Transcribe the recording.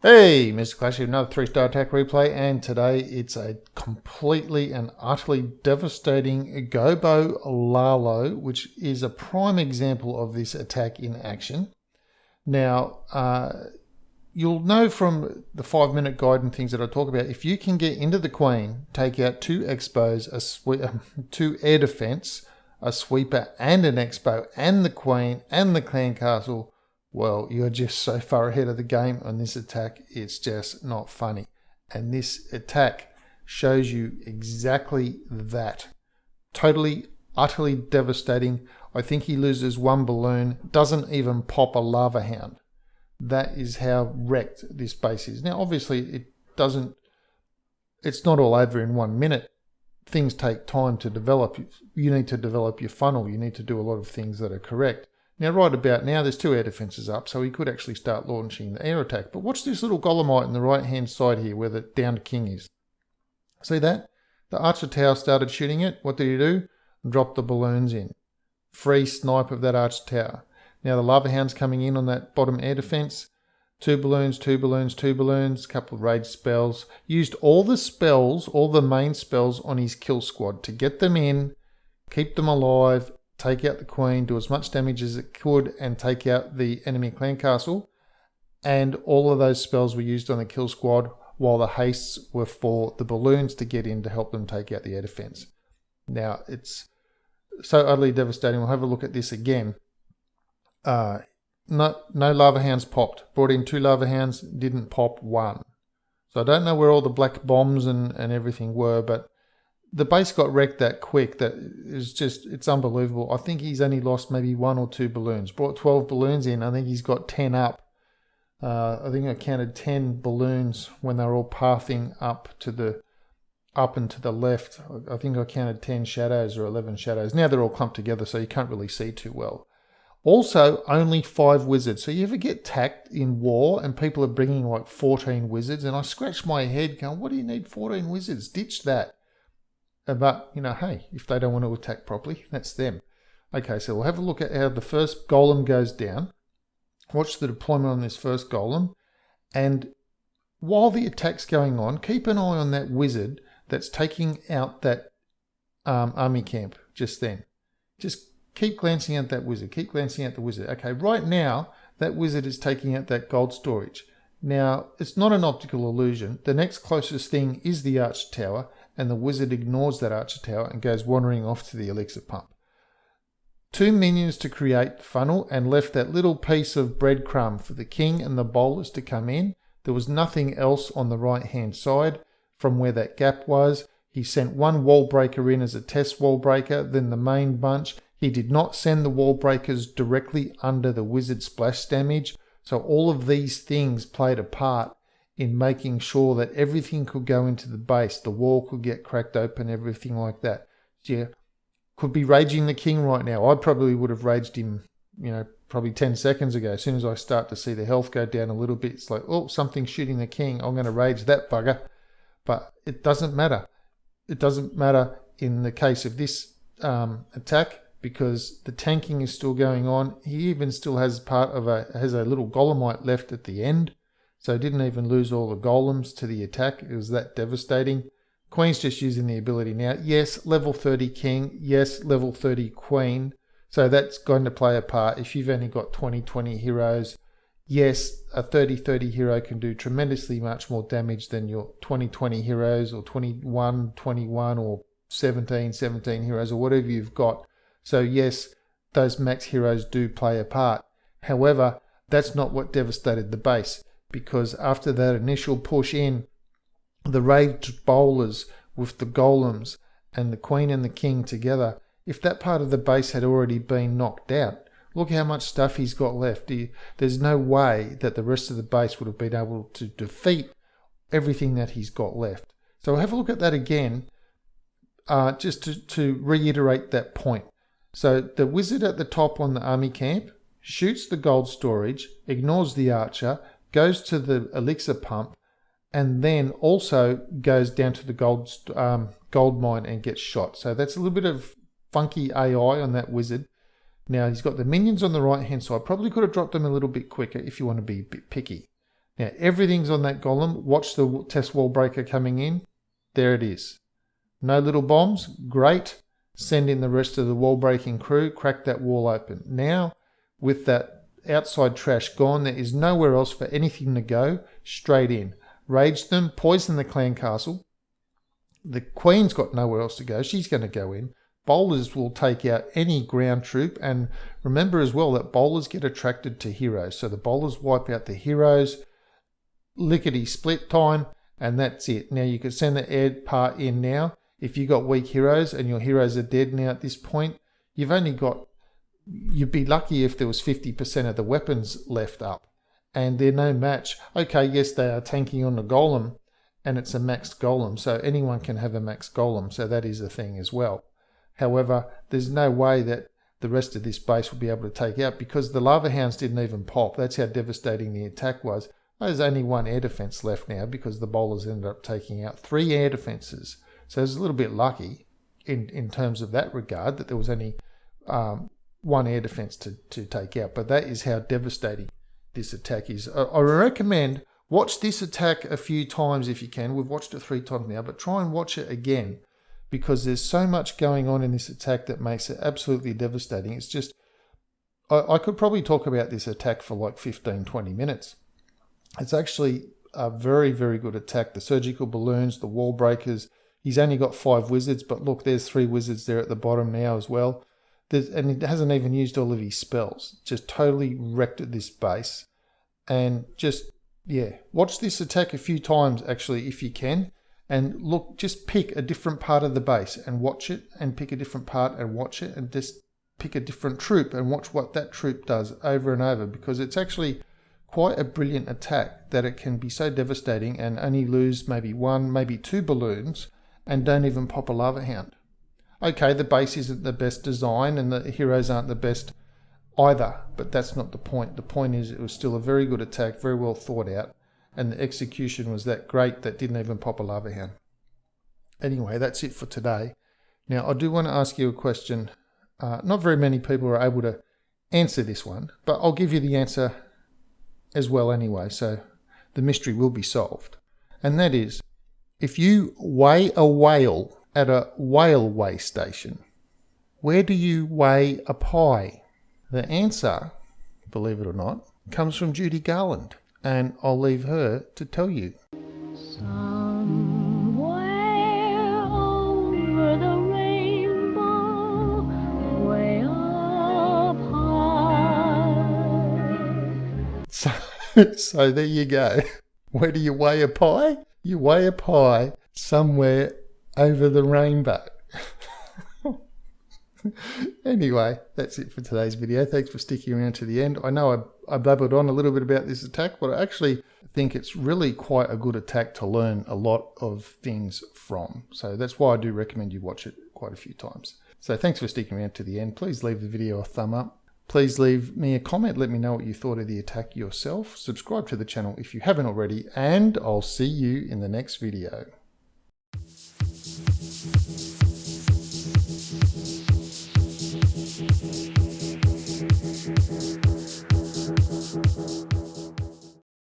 Hey, Mr. Clash, another 3-star attack replay, and today it's a completely and utterly devastating Gobo LALO, which is a prime example of this attack in action. Now, you'll know from the 5-minute guide and things that I talk about, if you can get into the Queen, take out 2 Expos, 2 air defense, a sweeper and an Expo, and the Queen and the clan castle, well, you're just so far ahead of the game on this attack, it's just not funny. And this attack shows you exactly that. Totally, utterly devastating. I think he loses 1 balloon, doesn't even pop a lava hound. That is how wrecked this base is. Now, obviously, it's not all over in 1 minute. Things take time to develop. You need to develop your funnel. You need to do a lot of things that are correct. Now, right about now, there's 2 air defences up, so he could actually start launching the air attack. But watch this little Golemite on the right-hand side here, where the downed king is. See that? The Archer Tower started shooting it. What did he do? Drop the balloons in. Free snipe of that Archer Tower. Now, the Lava Hound's coming in on that bottom air defence. 2 balloons, 2 balloons, 2 balloons, a couple of rage spells. Used all the spells, all the main spells on his kill squad to get them in, keep them alive, take out the Queen, do as much damage as it could, and take out the enemy clan castle. And all of those spells were used on the kill squad, while the hastes were for the balloons to get in to help them take out the air defense. Now, it's so utterly devastating. We'll have a look at this again. No lava hounds popped. Brought in 2 lava hounds, didn't pop 1. So I don't know where all the black bombs and everything were, but the base got wrecked that quick that it's unbelievable. I think he's only lost maybe 1 or 2 balloons. Brought 12 balloons in. I think he's got 10 up. I think I counted 10 balloons when they were all pathing up and to the left. I think I counted 10 shadows or 11 shadows. Now they're all clumped together, so you can't really see too well. Also, only 5 wizards. So you ever get tacked in war and people are bringing like 14 wizards? And I scratch my head going, what do you need 14 wizards? Ditch that. But, hey, if they don't want to attack properly, that's them. Okay, so we'll have a look at how the first golem goes down. Watch the deployment on this first golem. And while the attack's going on, keep an eye on that wizard that's taking out that army camp just then. Just keep glancing at that wizard. Keep glancing at the wizard. Okay, right now, that wizard is taking out that gold storage. Now, it's not an optical illusion. The next closest thing is the Archer Tower, and the wizard ignores that Archer Tower and goes wandering off to the elixir pump. 2 minions to create funnel and left that little piece of breadcrumb for the king and the bowlers to come in. There was nothing else on the right-hand side from where that gap was. He sent 1 wall breaker in as a test wall breaker, then the main bunch. He did not send the wall breakers directly under the wizard splash damage. So all of these things played a part in making sure that everything could go into the base. The wall could get cracked open, everything like that. Yeah, could be raging the king right now. I probably would have raged him, probably 10 seconds ago. As soon as I start to see the health go down a little bit, it's like, oh, something's shooting the king. I'm going to rage that bugger. But it doesn't matter. It doesn't matter in the case of this attack, because the tanking is still going on. He even still has a little golemite left at the end. So didn't even lose all the golems to the attack. It was that devastating. Queen's just using the ability now. Yes, level 30 king. Yes, level 30 queen. So that's going to play a part. If you've only got 20 heroes, yes, a 30 hero can do tremendously much more damage than your 20 heroes, or 21 or 17 heroes, or whatever you've got. So yes, those max heroes do play a part. However, that's not what devastated the base, because after that initial push in, the raged bowlers with the golems and the queen and the king together, if that part of the base had already been knocked out, look how much stuff he's got left. There's no way that the rest of the base would have been able to defeat everything that he's got left. So have a look at that again, just to reiterate that point. So the wizard at the top on the army camp shoots the gold storage, ignores the archer, goes to the elixir pump, and then also goes down to the gold mine and gets shot. So that's a little bit of funky AI on that wizard. Now he's got the minions on the right hand side. Probably could have dropped them a little bit quicker if you want to be a bit picky. Now everything's on that golem. Watch the test wall breaker coming in. There it is. No little bombs. Great. Send in the rest of the wall breaking crew. Crack that wall open. Now with that outside trash gone, there is nowhere else for anything to go. Straight in. Rage them. Poison the clan castle. The queen's got nowhere else to go. She's going to go in. Bowlers will take out any ground troop, and remember as well that bowlers get attracted to heroes. So the bowlers wipe out the heroes, lickety split time, and that's it. Now you can send the air part in now. If you got weak heroes and your heroes are dead now at this point, you'd be lucky if there was 50% of the weapons left up, and they're no match. Okay, yes, they are tanking on the golem, and it's a maxed golem, so anyone can have a maxed golem, so that is a thing as well. However, there's no way that the rest of this base will be able to take out because the lava hounds didn't even pop. That's how devastating the attack was. There's only one air defense left now because the bowlers ended up taking out 3 air defenses. So it's a little bit lucky in terms of that regard that there was only one air defense to take out. But that is how devastating this attack is. I recommend watch this attack a few times if you can. We've watched it 3 times now, but try and watch it again, because there's so much going on in this attack that makes it absolutely devastating. It's just, I could probably talk about this attack for like 15-20 minutes. It's actually a very, very good attack. The surgical balloons, the wall breakers. He's only got 5 wizards, but look, there's 3 wizards there at the bottom now as well. And he hasn't even used all of his spells. Just totally wrecked this base. And just, yeah, watch this attack a few times actually if you can. And look, just pick a different part of the base and watch it, and pick a different part and watch it, and just pick a different troop and watch what that troop does over and over, because it's actually quite a brilliant attack that it can be so devastating and only lose maybe 1, maybe 2 balloons and don't even pop a lava hound. Okay, the base isn't the best design and the heroes aren't the best either, but that's not the point. The point is it was still a very good attack, very well thought out. And the execution was that great that didn't even pop a lava hound. Anyway, that's it for today. Now, I do want to ask you a question. Not very many people are able to answer this one, but I'll give you the answer as well anyway, so the mystery will be solved. And that is, if you weigh a whale at a whale weigh station, where do you weigh a pie? The answer, believe it or not, comes from Judy Garland. And I'll leave her to tell you. Somewhere over the rainbow, way up high. So there you go. Where do you weigh a pie? You weigh a pie somewhere over the rainbow. Anyway, that's it for today's video. Thanks for sticking around to the end. I know I babbled on a little bit about this attack, but I actually think it's really quite a good attack to learn a lot of things from. So that's why I do recommend you watch it quite a few times. So thanks for sticking around to the end. Please leave the video a thumb up. Please leave me a comment. Let me know what you thought of the attack yourself. Subscribe to the channel if you haven't already, and I'll see you in the next video.